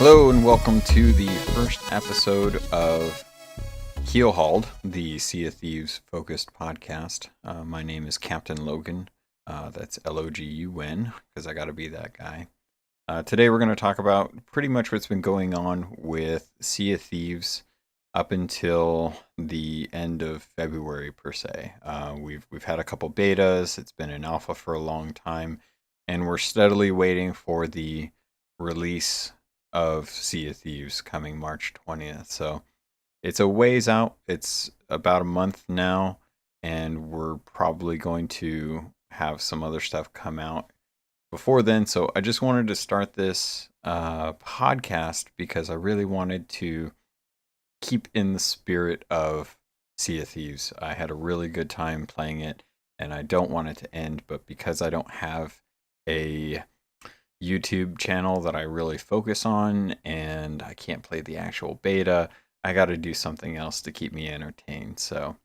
Hello and welcome to the first episode of Keelhauled, the Sea of Thieves focused podcast. My name is CaptainLogun. That's Logun, because I gotta be that guy. Today we're going to talk about pretty much what's been going on with Sea of Thieves up until the end of February per se. We've had a couple betas. It's been in alpha for a long time, and we're steadily waiting for the release of Sea of Thieves coming March 20th. So it's a ways out. It's about a month now, and we're probably going to have some other stuff come out before then. So I just wanted to start this podcast because I really wanted to keep in the spirit of Sea of Thieves. I had a really good time playing it, and I don't want it to end, but because I don't have a YouTube channel that I really focus on and I can't play the actual beta, I got to do something else to keep me entertained. So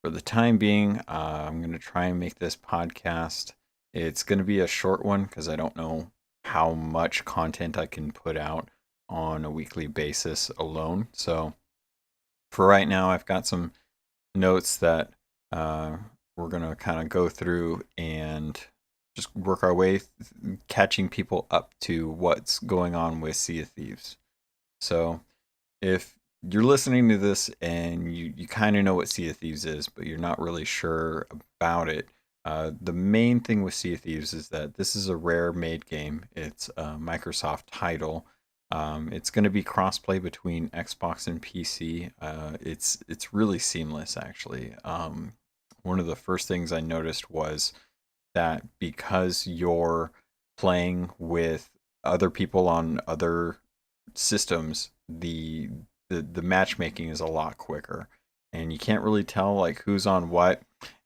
for the time being, I'm going to try and make this podcast. It's going to be a short one because I don't know how much content I can put out on a weekly basis alone. So for right now, I've got some notes that we're going to kind of go through and just work our way catching people up to what's going on with Sea of Thieves. So if you're listening to this and you kind of know what Sea of Thieves is, but you're not really sure about it, the main thing with Sea of Thieves is that this is a Rare-made game. It's a Microsoft title. It's going to be crossplay between Xbox and PC. It's really seamless, actually. One of the first things I noticed was that because you're playing with other people on other systems, the matchmaking is a lot quicker, and you can't really tell like who's on what,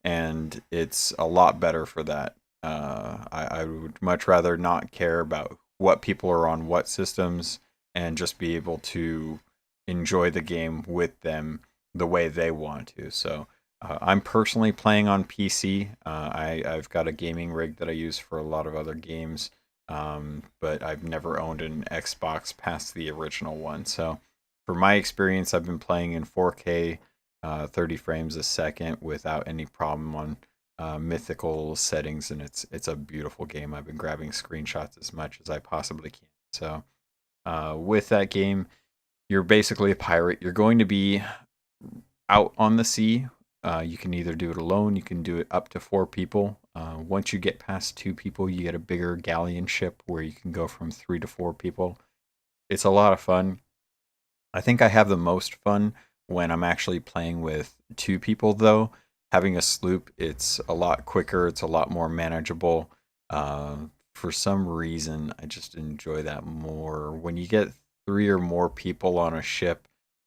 and it's a lot better for that. I would much rather not care about what people are on what systems and just be able to enjoy the game with them the way they want to. So I'm personally playing on PC. I've got a gaming rig that I use for a lot of other games, but I've never owned an Xbox past the original one. So for my experience, I've been playing in 4K, 30 frames a second without any problem on mythical settings, and it's a beautiful game. I've been grabbing screenshots as much as I possibly can. So with that game, you're basically a pirate. You're going to be out on the sea. You can either do it alone, you can do it up to 4 people. Once you get past 2 people, you get a bigger galleon ship where you can go from 3 to 4 people. It's a lot of fun. I think I have the most fun when I'm actually playing with 2 people, though. Having a sloop, it's a lot quicker, it's a lot more manageable. For some reason, I just enjoy that more. When you get 3 or more people on a ship,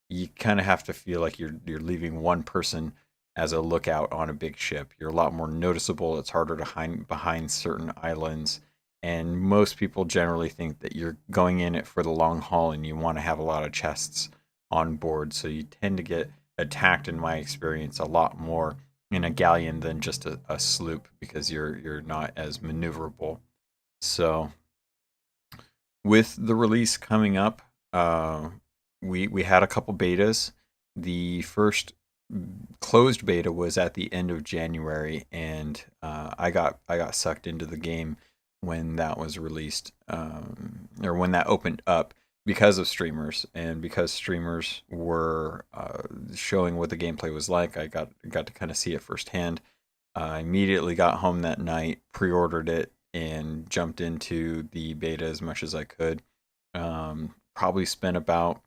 you kind of have to feel like you're leaving one person as a lookout on a big ship. You're a lot more noticeable. It's harder to hide behind certain islands. And most people generally think that you're going in it for the long haul and you want to have a lot of chests on board. So you tend to get attacked, in my experience, a lot more in a galleon than just a sloop because you're not as maneuverable. So with the release coming up, we had a couple betas. The first closed beta was at the end of January, and I got sucked into the game when that was released, or when that opened up, because of streamers, and because streamers were showing what the gameplay was like. I got to kind of see it firsthand. I immediately got home that night, pre-ordered it, and jumped into the beta as much as I could. Probably spent about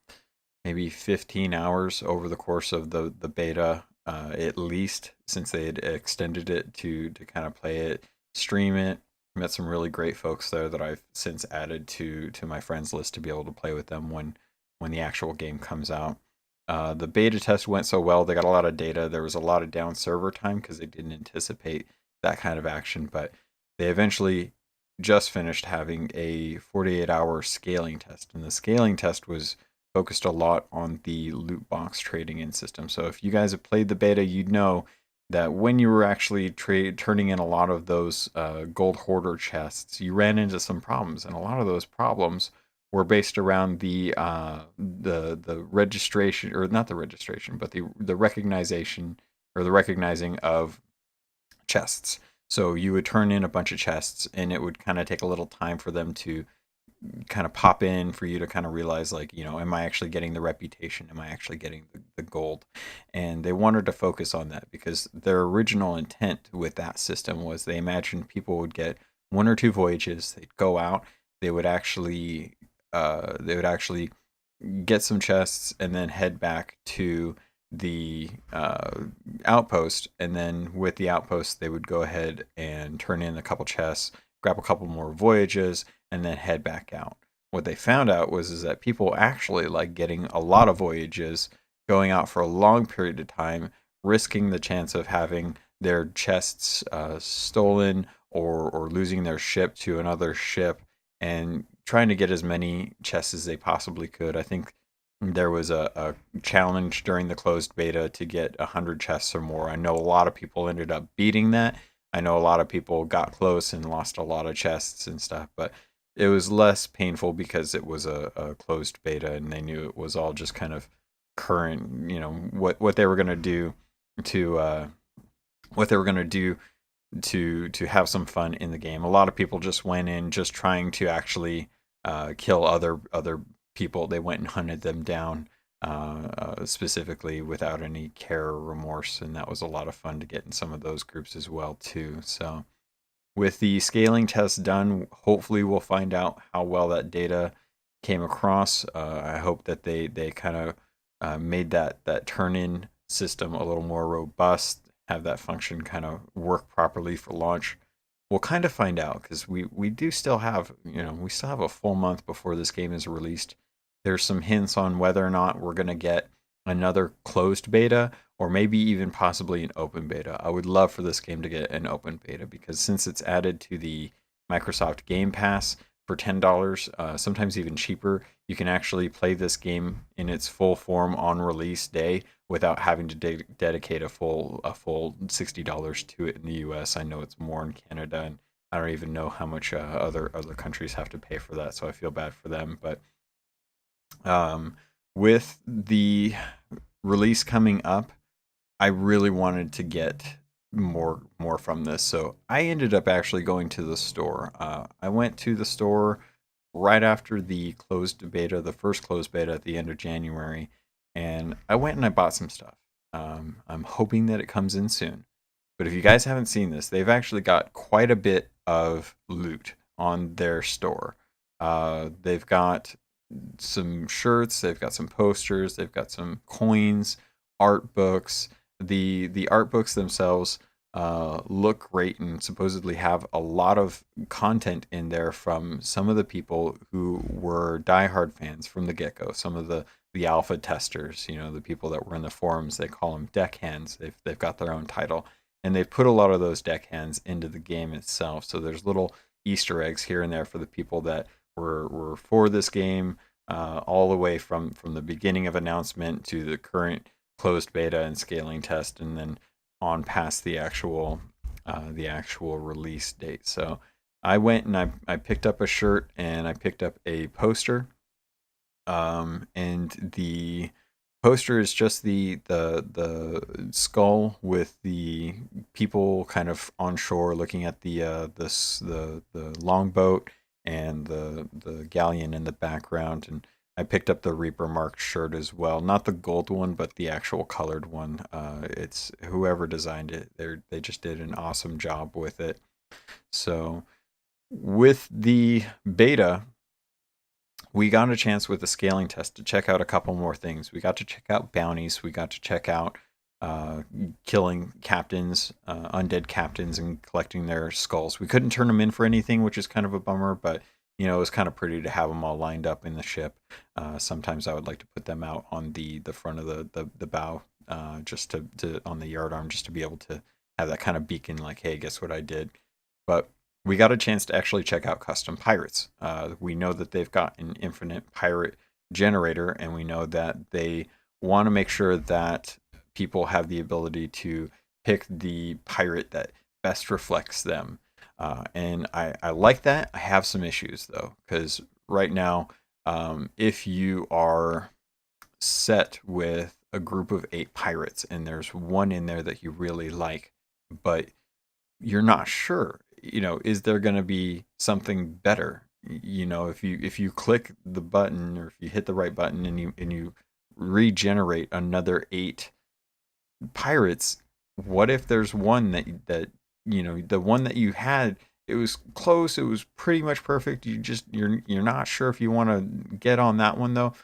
maybe 15 hours over the course of the beta, at least, since they had extended it to kind of play it, stream it. Met some really great folks there that I've since added to my friends list to be able to play with them when the actual game comes out. The beta test went so well, they got a lot of data. There was a lot of down server time because they didn't anticipate that kind of action, but they eventually just finished having a 48-hour scaling test, and the scaling test was focused a lot on the loot box trading in system. So if you guys have played the beta, you'd know that when you were actually turning in a lot of those gold hoarder chests, you ran into some problems, and a lot of those problems were based around the registration, or not the registration, but the recognition, or the recognizing of chests. So you would turn in a bunch of chests, and it would kind of take a little time for them to kind of pop in, for you to kind of realize, like, am I actually getting the reputation? Am I actually getting the gold? And they wanted to focus on that because their original intent with that system was they imagined people would get one or two voyages, they'd go out, they would actually get some chests and then head back to the outpost, and then with the outpost they would go ahead and turn in a couple chests, grab a couple more voyages, and then head back out. What they found out was is that people actually like getting a lot of voyages, going out for a long period of time, risking the chance of having their chests stolen, or losing their ship to another ship, and trying to get as many chests as they possibly could. I think there was a challenge during the closed beta to get 100 chests or more. I know a lot of people ended up beating that. I know a lot of people got close and lost a lot of chests and stuff, but it was less painful because it was a closed beta and they knew it was all just kind of current, what they were going to do to what they were going to do to have some fun in the game. A lot of people just went in just trying to actually kill other people. They went and hunted them down specifically without any care or remorse, and that was a lot of fun to get in some of those groups as well too. So with the scaling test done, hopefully we'll find out how well that data came across. I hope that they kind of made that turn-in system a little more robust, have that function kind of work properly for launch. We'll kind of find out because we do still have, we still have a full month before this game is released. There's some hints on whether or not we're going to get another closed beta, or maybe even possibly an open beta. I would love for this game to get an open beta because since it's added to the Microsoft Game Pass for $10, sometimes even cheaper, you can actually play this game in its full form on release day without having to dedicate a full $60 to it in the US. I know it's more in Canada, and I don't even know how much other countries have to pay for that, so I feel bad for them. But with the release coming up, I really wanted to get more from this, so I ended up actually going to the store. I went to the store right after the closed beta, the first closed beta at the end of January, and I went and I bought some stuff. I'm hoping that it comes in soon. But if you guys haven't seen this, they've actually got quite a bit of loot on their store. They've got some shirts, they've got some posters, they've got some coins, art books. The art books themselves look great and supposedly have a lot of content in there from some of the people who were diehard fans from the get-go. Some of the alpha testers, the people that were in the forums, they call them deckhands. They've got their own title, and they've put a lot of those deckhands into the game itself. So there's little Easter eggs here and there for the people that were for this game, all the way from the beginning of announcement to the current closed beta and scaling test, and then on past the actual release date. So I went and I picked up a shirt and I picked up a poster. And the poster is just the skull with the people kind of on shore looking at the longboat and the galleon in the background. And I picked up the Reaper marked shirt as well, not the gold one, but the actual colored one. It's whoever designed it. They just did an awesome job with it. So with the beta, we got a chance with the scaling test to check out a couple more things. We got to check out bounties. We got to check out killing captains, undead captains, and collecting their skulls. We couldn't turn them in for anything, which is kind of a bummer, but it was kind of pretty to have them all lined up in the ship. Sometimes I would like to put them out on the front of the bow, just to on the yardarm, just to be able to have that kind of beacon, like, hey, guess what I did. But we got a chance to actually check out custom pirates. We know that they've got an infinite pirate generator, and we know that they want to make sure that people have the ability to pick the pirate that best reflects them. And I like that. I have some issues, though, because right now If you are set with a group of 8 pirates and there's one in there that you really like, but you're not sure, is there going to be something better? If you click the button, or if you hit the right button and you regenerate another 8 pirates, what if there's one the one that you had, it was close, it was pretty much perfect, you're not sure if you want to get on that one though,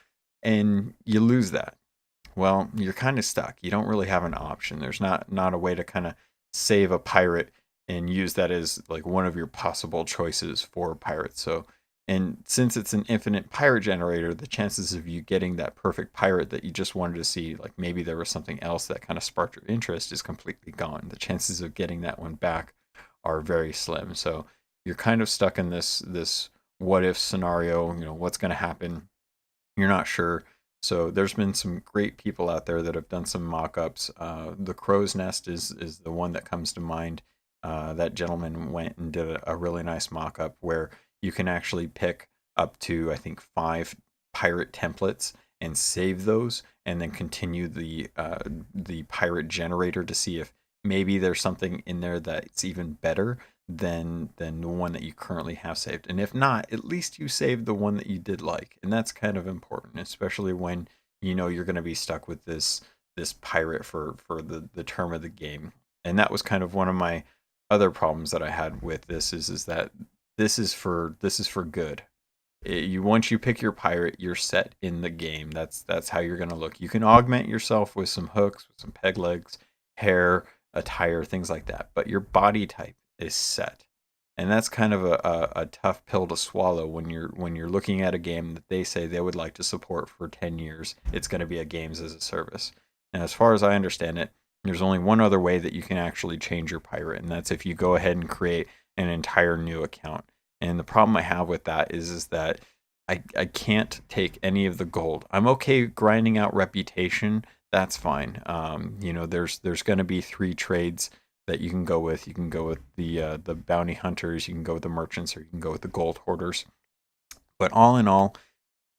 and you lose that. Well, you're kind of stuck. You don't really have an option. There's not a way to kind of save a pirate and use that as like one of your possible choices for pirates. So, and since it's an infinite pirate generator, the chances of you getting that perfect pirate that you just wanted to see, like maybe there was something else that kind of sparked your interest, is completely gone. The chances of getting that one back are very slim. So you're kind of stuck in this what if scenario. What's going to happen? You're not sure. So there's been some great people out there that have done some mock-ups. The Crow's Nest is the one that comes to mind. That gentleman went and did a really nice mock-up where you can actually pick up to, I think, 5 pirate templates and save those, and then continue the pirate generator to see if maybe there's something in there that's even better than the one that you currently have saved. And if not, at least you saved the one that you did like. And that's kind of important, especially when you're going to be stuck with this pirate for the term of the game. And that was kind of one of my other problems that I had with this, is that this is for good. Once you pick your pirate, you're set in the game. That's how you're going to look. You can augment yourself with some hooks, with some peg legs, hair, attire, things like that, but your body type is set. And that's kind of a tough pill to swallow when you're looking at a game that they say they would like to support for 10 years. It's going to be a games as a service. And as far as I understand it, there's only one other way that you can actually change your pirate, and that's if you go ahead and create an entire new account. And the problem I have with that is that I can't take any of the gold. I'm okay grinding out reputation. That's fine. There's going to be 3 trades that you can go with. You can go with the bounty hunters, you can go with the merchants, or you can go with the gold hoarders. But all in all,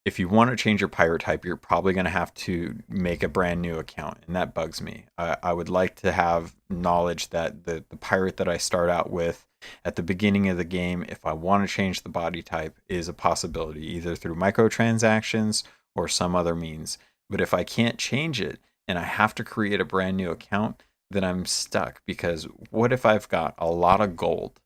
if you want to change your pirate type, you're probably going to have to make a brand new account, and that bugs me. I would like to have knowledge that the pirate that I start out with at the beginning of the game, if I want to change the body type, is a possibility, either through microtransactions or some other means. But if I can't change it and I have to create a brand new account, then I'm stuck, because what if I've got a lot of gold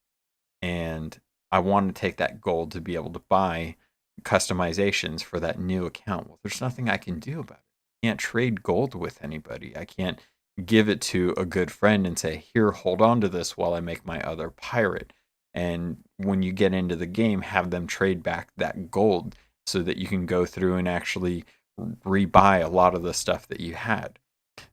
and I want to take that gold to be able to buy customizations for that new account? Well, there's nothing I can do about it. I can't trade gold with anybody. I can't give it to a good friend and say, here, hold on to this while I make my other pirate. And when you get into the game, have them trade back that gold so that you can go through and actually rebuy a lot of the stuff that you had.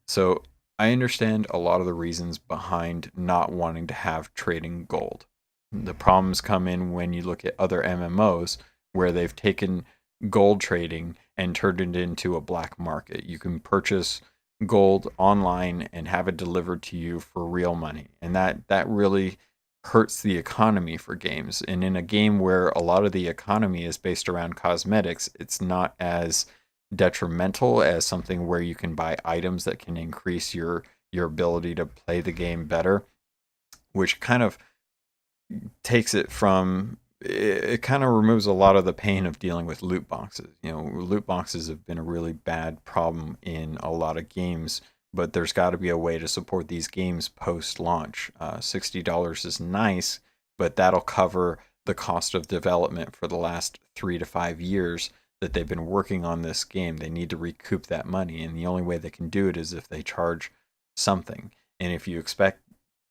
So I understand a lot of the reasons behind not wanting to have trading gold. The problems come in when you look at other MMOs where they've taken gold trading and turned it into a black market. You can purchase gold online and have it delivered to you for real money. And that really hurts the economy for games. And in a game where a lot of the economy is based around cosmetics, it's not as detrimental as something where you can buy items that can increase your ability to play the game better, which kind of takes it from, it kind of removes a lot of the pain of dealing with loot boxes. Loot boxes have been a really bad problem in a lot of games, but there's got to be a way to support these games post-launch. $60 is nice, but that'll cover the cost of development for the last 3 to 5 years that they've been working on this game. They need to recoup that money, and the only way they can do it is if they charge something. And if you expect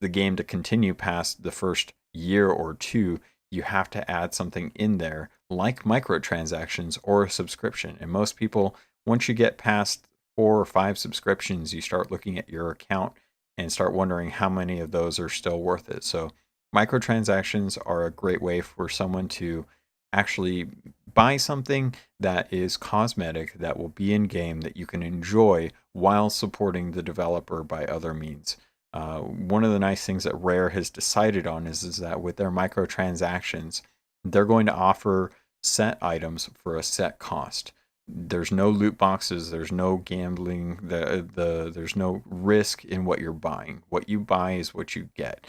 the game to continue past the first year or two, you have to add something in there like microtransactions or a subscription. And most people, once you get past 4 or 5 subscriptions, you start looking at your account and start wondering how many of those are still worth it. So microtransactions are a great way for someone to actually buy something that is cosmetic, that will be in game, that you can enjoy while supporting the developer by other means. One of the nice things that Rare has decided on is that with their microtransactions, they're going to offer set items for a set cost. There's no loot boxes. There's no gambling. There's no risk in what you're buying. What you buy is what you get.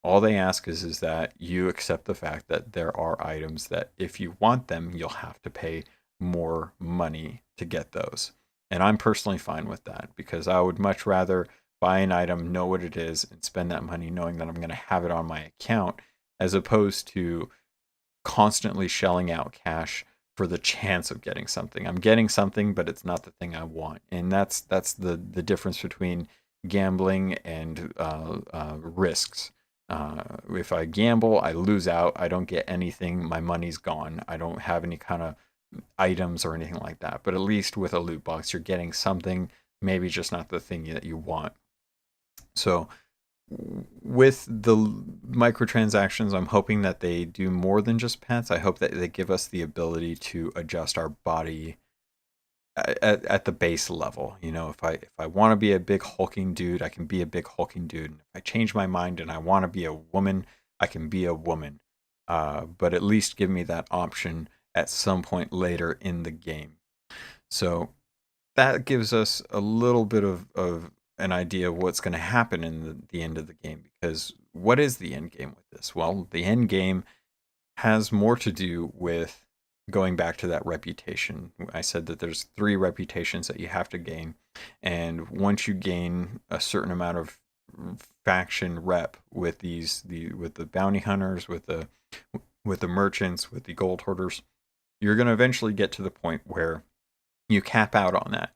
All they ask is that you accept the fact that there are items that if you want them, you'll have to pay more money to get those. And I'm personally fine with that because I would much rather buy an item, know what it is, and spend that money knowing that I'm going to have it on my account as opposed to constantly shelling out cash for the chance of getting something. I'm getting something, but it's not the thing I want. And that's the difference between gambling and risks. If I gamble, I lose out. I don't get anything. My money's gone. I don't have any kind of items or anything like that. But at least with a loot box, you're getting something, maybe just not the thing that you want. So with the microtransactions, I'm hoping that they do more than just pets. I hope that they give us the ability to adjust our body at the base level. If I want to be a big hulking dude, I can be a big hulking dude. And if I change my mind and I want to be a woman, I can be a woman. But at least give me that option at some point later in the game. So that gives us a little bit of an idea of what's going to happen in the end of the game. Because what is the end game with this? Well, the end game has more to do with going back to that reputation. I said that there's 3 reputations that you have to gain, and once you gain a certain amount of faction rep with with the bounty hunters, with the merchants, with the gold hoarders, you're going to eventually get to the point where you cap out on that.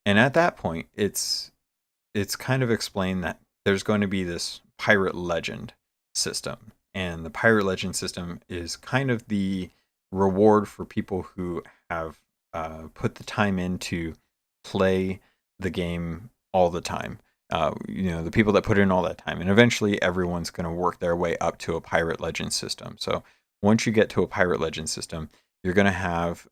And at that point, it's kind of explained that there's going to be this pirate legend system. And the pirate legend system is kind of the reward for people who have put the time in to play the game all the time. The people that put in all that time. And eventually everyone's going to work their way up to a pirate legend system. So once you get to a pirate legend system, you're going to have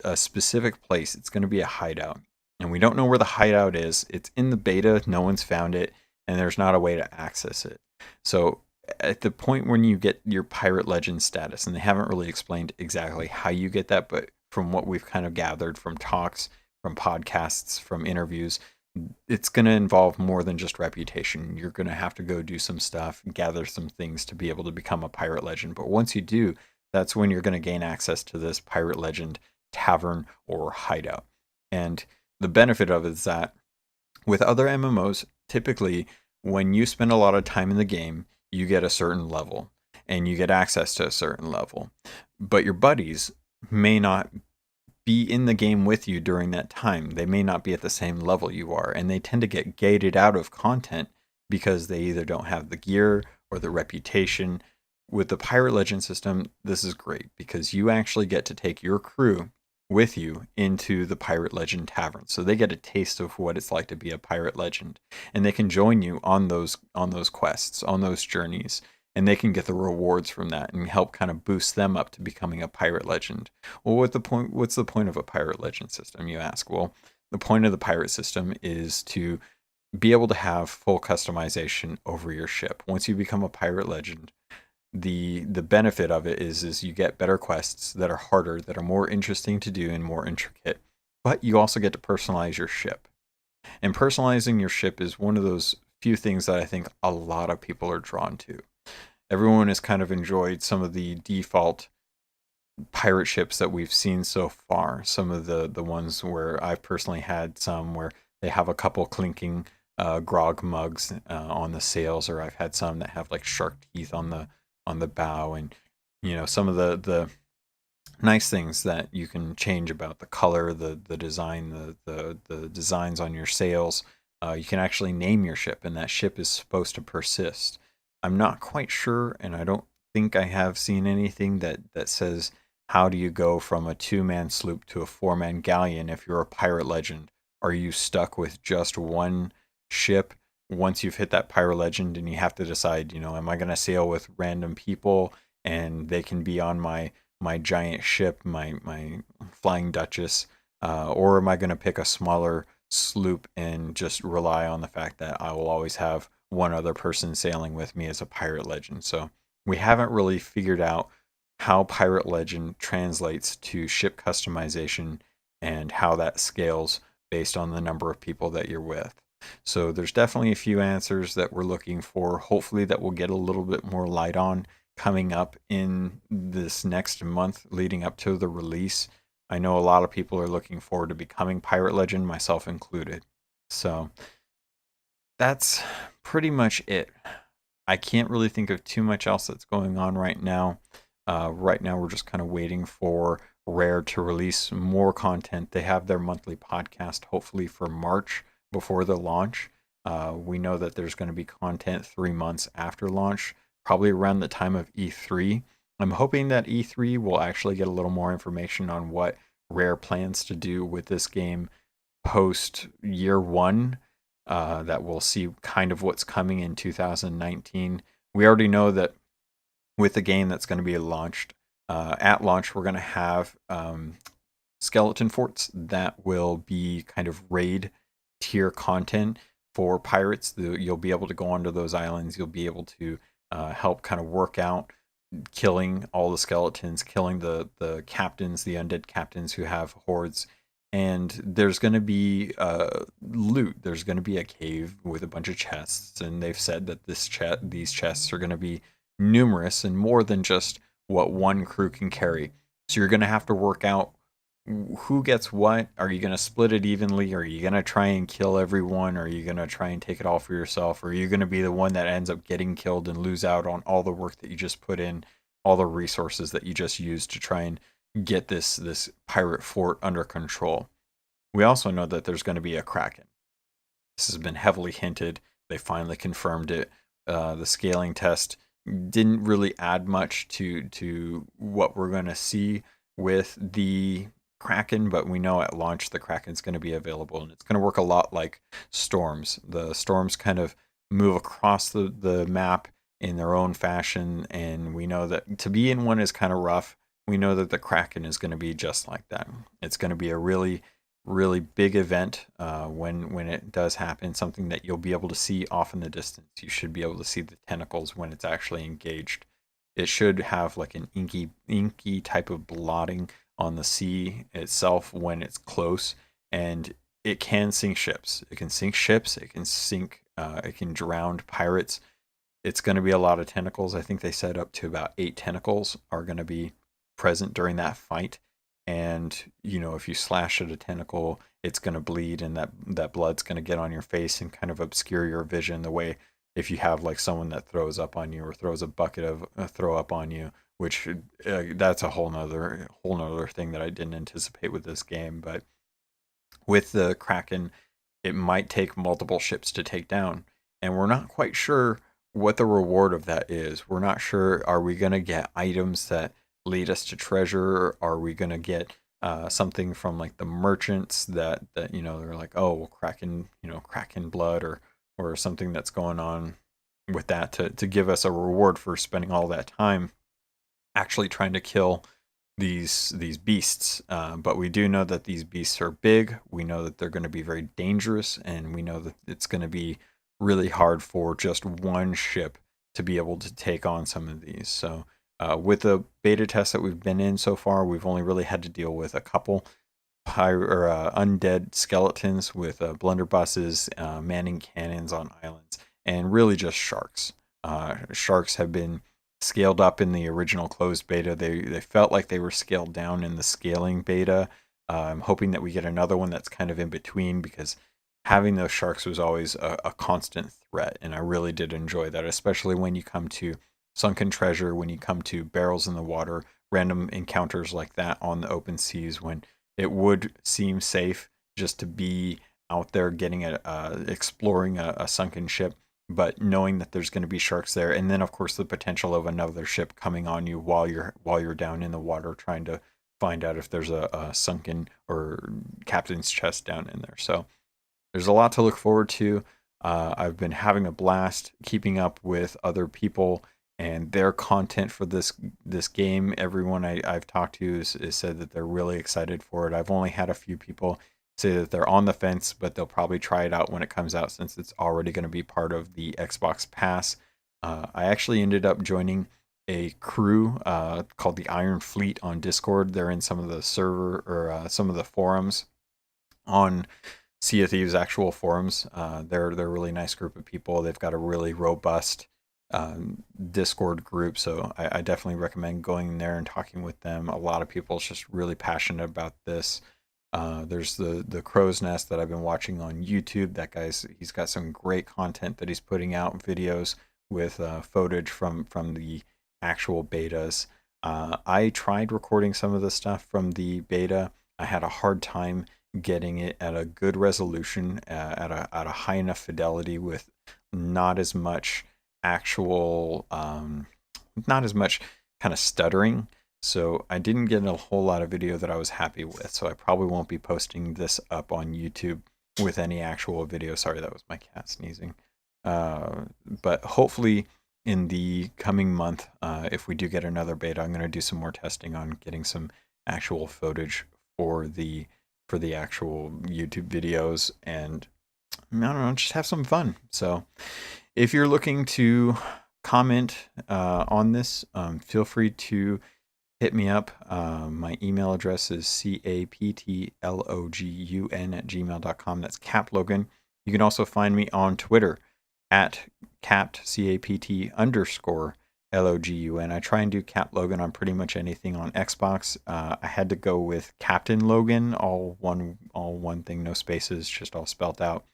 a specific place. It's going to be a hideout. And we don't know where the hideout is. It's in the beta. No one's found it. And there's not a way to access it. So at the point when you get your pirate legend status, and they haven't really explained exactly how you get that, but from what we've kind of gathered from talks, from podcasts, from interviews, it's going to involve more than just reputation. You're going to have to go do some stuff, gather some things to be able to become a pirate legend. But once you do, that's when you're going to gain access to this pirate legend tavern or hideout. And the benefit of it is that with other MMOs, typically when you spend a lot of time in the game, you get a certain level and you get access to a certain level. But your buddies may not be in the game with you during that time. They may not be at the same level you are, and they tend to get gated out of content because they either don't have the gear or the reputation. With the Pirate Legend system, this is great because you actually get to take your crew with you into the Pirate Legend Tavern. So they get a taste of what it's like to be a Pirate Legend, and they can join you on those quests, on those journeys, and they can get the rewards from that and help kind of boost them up to becoming a Pirate Legend. Well, what's the point of a Pirate Legend system, you ask? Well, the point of the pirate system is to be able to have full customization over your ship. Once you become a Pirate Legend, the benefit of it is you get better quests that are harder, that are more interesting to do and more intricate, but you also get to personalize your ship. And personalizing your ship is one of those few things that I think a lot of people are drawn to. Everyone has kind of enjoyed some of the default pirate ships that we've seen so far. Some of the ones where I've personally had some where they have a couple clinking grog mugs on the sails, or I've had some that have like shark teeth on the bow, and some of the nice things that you can change about the color, the design, the designs on your sails. You can actually name your ship, and that ship is supposed to persist. I'm not quite sure, and I don't think I have seen anything that says how do you go from a 2-man sloop to a 4-man galleon if you're a pirate legend. Are you stuck with just one ship once you've hit that pirate legend, and you have to decide, am I going to sail with random people and they can be on my giant ship, my Flying Duchess, or am I going to pick a smaller sloop and just rely on the fact that I will always have one other person sailing with me as a pirate legend? So we haven't really figured out how Pirate Legend translates to ship customization and how that scales based on the number of people that you're with. So there's definitely a few answers that we're looking for. Hopefully that we'll get a little bit more light on coming up in this next month leading up to the release. I know a lot of people are looking forward to becoming Pirate Legend, myself included. So that's pretty much it. I can't really think of too much else that's going on right now. Right now, we're just kind of waiting for Rare to release more content. They have their monthly podcast, hopefully for March before the launch. We know that there's going to be content 3 months after launch, probably around the time of E3. I'm hoping that E3 will actually get a little more information on what Rare plans to do with this game post year one. That we'll see kind of what's coming in 2019. We already know that with the game that's going to be launched, at launch, we're going to have skeleton forts that will be kind of raid tier content for pirates. You'll be able to go onto those islands. You'll be able to help kind of work out killing all the skeletons, killing the captains, the undead captains who have hordes. And there's going to be loot. There's going to be a cave with a bunch of chests, and they've said that these chests are going to be numerous and more than just what one crew can carry. So you're going to have to work out who gets what. Are you going to split it evenly? Are you going to try and kill everyone? Are you going to try and take it all for yourself? Or are you going to be the one that ends up getting killed and lose out on all the work that you just put in, all the resources that you just used to try and get this pirate fort under control? We also know that there's going to be a Kraken. This has been heavily hinted. They finally confirmed it. The scaling test didn't really add much to what we're going to see with the Kraken, but we know at launch the Kraken's going to be available, and it's going to work a lot like storms. The storms kind of move across the map in their own fashion, and we know that to be in one is kind of rough. We know that the Kraken is going to be just like that. It's going to be a really, really big event when it does happen, something that you'll be able to see off in the distance. You should be able to see the tentacles when it's actually engaged. It should have like an inky type of blotting on the sea itself when it's close, and it can sink ships. It can sink ships. It can drown pirates. It's going to be a lot of tentacles. I think they said up to about 8 tentacles are going to be present during that fight. And if you slash at a tentacle, it's going to bleed, and that blood's going to get on your face and kind of obscure your vision, the way if you have like someone that throws up on you or throws a bucket of throw up on you, which that's a whole nother thing that I didn't anticipate with this game. But with the Kraken, it might take multiple ships to take down, and we're not quite sure what the reward of that is. We're not sure. Are we going to get items that lead us to treasure? Are we going to get something from like the merchants that they're like, oh, well, Kraken blood or something that's going on with that to give us a reward for spending all that time actually trying to kill these beasts. But we do know that these beasts are big. We know that they're going to be very dangerous, and we know that it's going to be really hard for just one ship to be able to take on some of these. So with the beta test that we've been in so far, we've only really had to deal with a couple undead skeletons with blunderbusses, manning cannons on islands, and really just sharks. Sharks have been scaled up in the original closed beta. They felt like they were scaled down in the scaling beta. I'm hoping that we get another one that's kind of in between, because having those sharks was always a constant threat, and I really did enjoy that, especially when you come to sunken treasure, when you come to barrels in the water, random encounters like that on the open seas, when it would seem safe just to be out there getting exploring a sunken ship, but knowing that there's going to be sharks there, and then of course the potential of another ship coming on you while you're down in the water trying to find out if there's a sunken or captain's chest down in there. So there's a lot to look forward to. I've been having a blast keeping up with other people and their content for this game. Everyone I've talked to has said that they're really excited for it. I've only had a few people say that they're on the fence, but they'll probably try it out when it comes out, since it's already going to be part of the Xbox Pass. I actually ended up joining a crew called the Iron Fleet on Discord. They're in some of the server or some of the forums on Sea of Thieves actual forums. They're a really nice group of people. They've got a really robust Discord group, so I definitely recommend going there and talking with them. A lot of people are just really passionate about this. There's the Crow's Nest that I've been watching on YouTube. He's got some great content that he's putting out, videos with footage from the actual betas. I tried recording some of the stuff from the beta. I had a hard time getting it at a good resolution, at a high enough fidelity, with not as much actual, not as much kind of stuttering. So I didn't get a whole lot of video that I was happy with. So I probably won't be posting this up on YouTube with any actual video. Sorry, that was my cat sneezing. But hopefully in the coming month, if we do get another beta, I'm going to do some more testing on getting some actual footage for the actual YouTube videos, and I don't know, just have some fun. So if you're looking to comment on this, feel free to hit me up. My email address is captlogun@gmail.com. That's CaptLogun. You can also find me on Twitter at capt, CAPT_LOGUN. I try and do CaptLogun on pretty much anything on Xbox. I had to go with CaptainLogun, all one thing, no spaces, just all spelt out.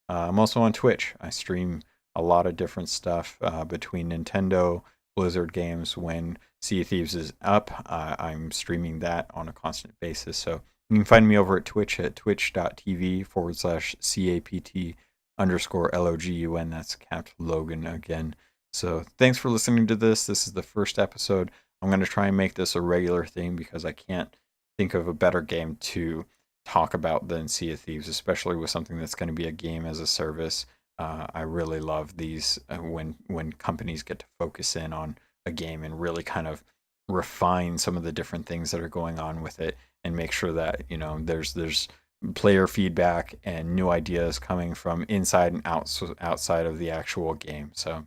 I'm also on Twitch. I stream a lot of different stuff between Nintendo, Blizzard games. When Sea of Thieves is up, I'm streaming that on a constant basis. So you can find me over at Twitch at twitch.tv/CAPT_LOGUN. That's CaptLogun again. So thanks for listening to this. This is the first episode. I'm going to try and make this a regular thing because I can't think of a better game to talk about than Sea of Thieves, especially with something that's going to be a game as a service. I really love these when companies get to focus in on a game and really kind of refine some of the different things that are going on with it, and make sure that, you know, there's player feedback and new ideas coming from inside and outside of the actual game. So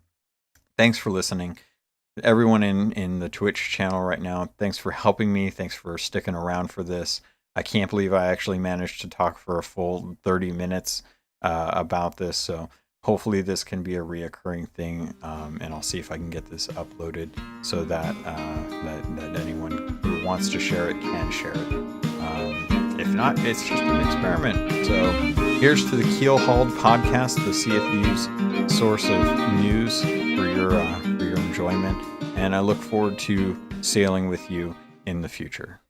thanks for listening. Everyone in the Twitch channel right now, thanks for helping me. Thanks for sticking around for this. I can't believe I actually managed to talk for a full 30 minutes about this. So hopefully this can be a reoccurring thing, and I'll see if I can get this uploaded so that that anyone who wants to share it can share it. If not, it's just an experiment. So here's to the Keelhauled Podcast, the Sea of Thieves source of news for your enjoyment, and I look forward to sailing with you in the future.